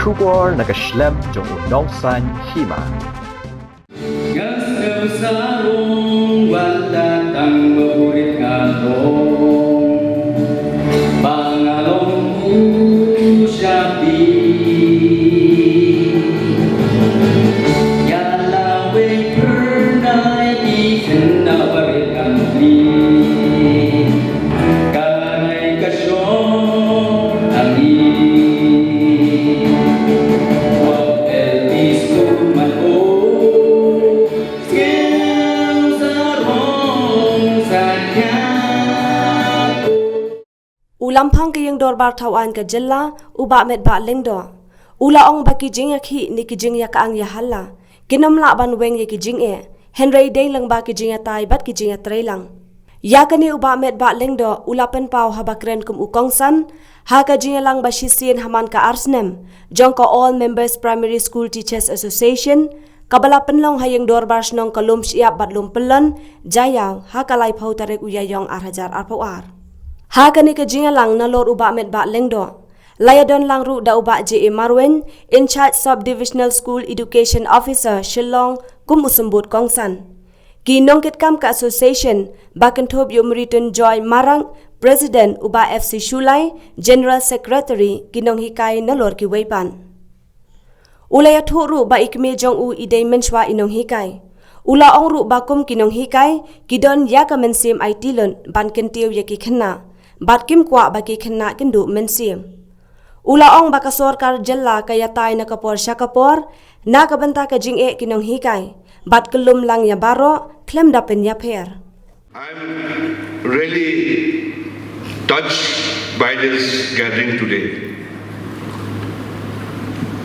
Trubor nagaslem jong unongsan Hima. Sarong walatang maburit ngatong pangalong usyapi yalawe pernah ikena barikan li kanai kasyong angin Ulampang kayang dorbar tawan ka jella uba Metbah lengdo. Ula ong baki Jingïakhih ni ki Jingïakhang yahala. Kinamla ban Weng ki Jingeh. Henry day lang ba ki Jingïatai bat ki Jingïatray lang. Yakani uba Metbah lengdo ulapen pau habakren kum ukongsan. Haka Jingeh ba sisian haman ka arsnem. Jongko All Members Primary School Teachers Association. Kabalapan long hayang dorbar snong kalum siap bat lumpelon. Jayaw hakalay pau tarik uyayong arhajar arpawar. Hakani ka Jingeh lang na lor uba Metbah lengdo. Layadon lang ru da uba J.A. Marwen, in charge Sub-Divisional School Education Officer Shillong kum usembut kongsan. Kinongkit kam ka association, bakentob yumriton Joy Marang, President uba FC Shulay, General Secretary kinong hikay na lor ki Weipan. Ulaya ru ba ikme jong u iday menshwa inong hikay. Ula ong ru ba kum kinong hikay, kidon yaka mensim ay tilon ban kentiw yaki kena. Bat kim kwa baki kena kendu mensim. Ula ong baka sorkar jella kaya tay nakapor siya kapor, nakabanta ka Jingeh kinong hikay, bat kelum lang ya baro, klem dapen ya per. I'm really touched by this gathering today,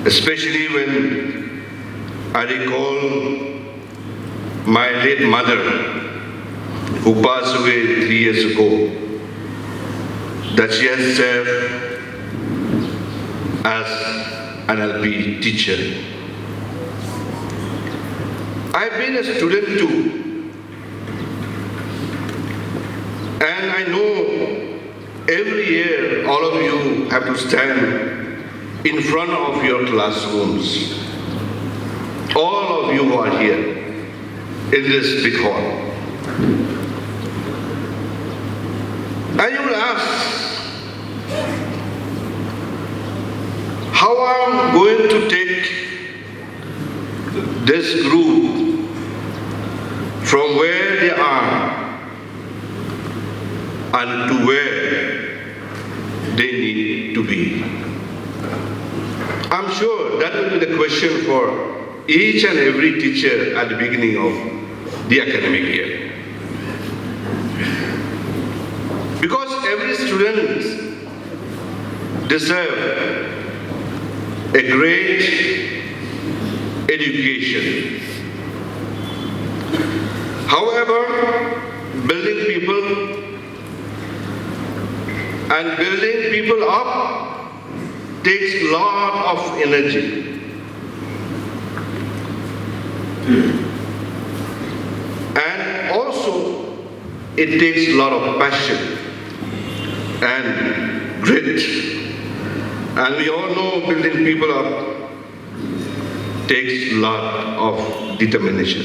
especially when I recall my late mother who passed away 3 years ago, that she has served as an LP teacher. I've been a student too, and I know every year all of you have to stand in front of your classrooms. All of you who are here in this big hall. And you will ask, how I'm going to take this group from where they are and to where they need to be. I'm sure that will be the question for each and every teacher at the beginning of the academic year. Because every student deserves a great education. However, building people up takes a lot of energy. And also, it takes a lot of passion and grit. And we all know building people up takes a lot of determination.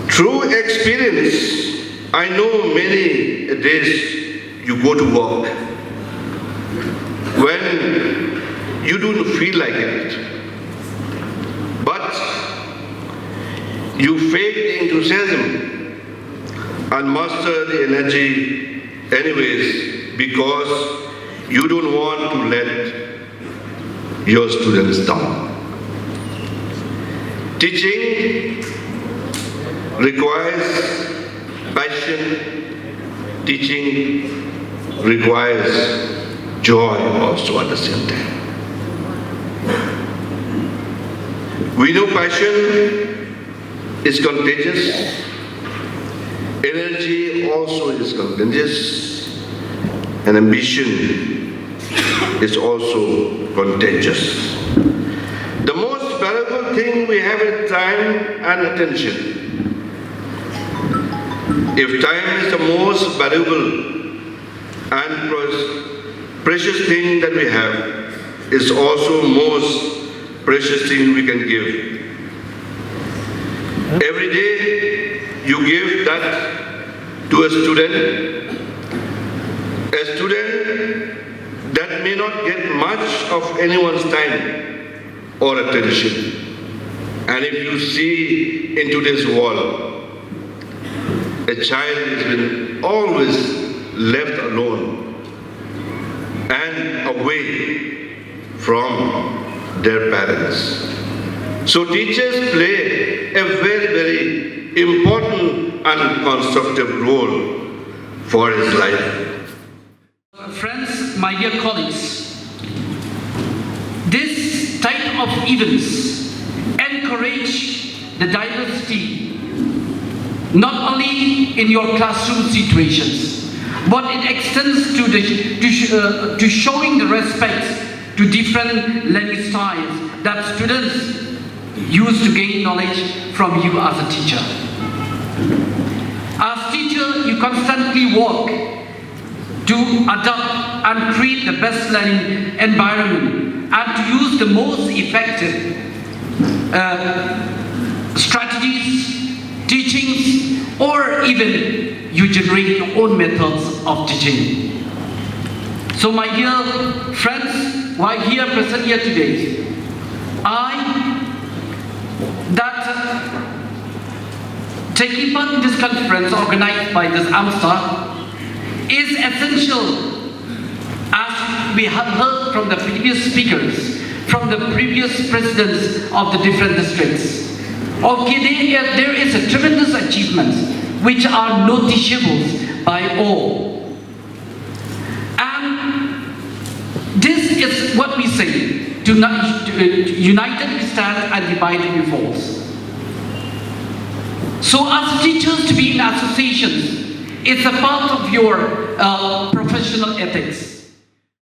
Through experience, I know many days you go to work when you don't feel like it, but you fake the enthusiasm and muster the energy anyways, because you don't want to let your students down. Teaching requires passion. Teaching requires joy also at the same time. We know passion is contagious. Energy also is contagious, and ambition is also contagious. The most valuable thing we have is time and attention. If time is the most valuable, and precious thing that we have is also most precious thing we can give. Every day you give that to a student that may not get much of anyone's time or attention. And if you see into this world, a child has been always left alone and away from their parents. So teachers play a very, very important and constructive role for his life. Friends, my dear colleagues, this type of events encourage the diversity, not only in your classroom situations, but it extends to showing the respect to different learning styles that students use to gain knowledge from you as a teacher. As teacher, you constantly work to adapt and create the best learning environment and to use the most effective strategies, teachings, or even you generate your own methods of teaching. So my dear friends, while here present here today, taking part in this conference organized by this AMSTA is essential, as we have heard from the previous speakers, from the previous presidents of the different districts. Okay, there is a tremendous achievement which are noticeable by all. And this is what we say, united we stand and divided we fall. So as teachers, to be in associations, it's a part of your professional ethics.